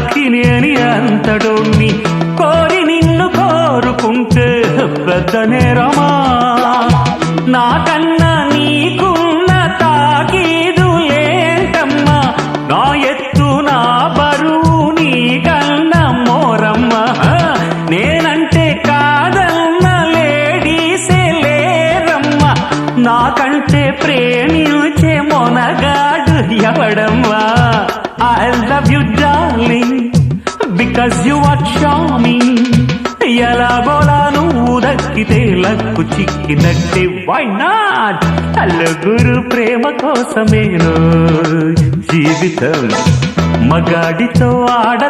అక్కినేని అంతడోణ్ణి కోరి నిన్ను కోరుకుంటే పెద్ద నేరమా? నాకన్నా నీకున్న తాకీదు ఏంటమ్మా? నా ఎత్తు నా బరువు నీకన్నా మోరమ్మా. నేనంటే కాదన్న లేడీసే లేరమ్మా. నాకంటే ప్రేమించే Monagadu ఎవడమ్మా? I love you darling because you are charming. ఎలాగోలా నువ్వు దక్కితే లక్కు చిక్కినట్టే. Why not? నలుగురు ప్రేమ కోసమేను జీవితం మగాడితో ఆడ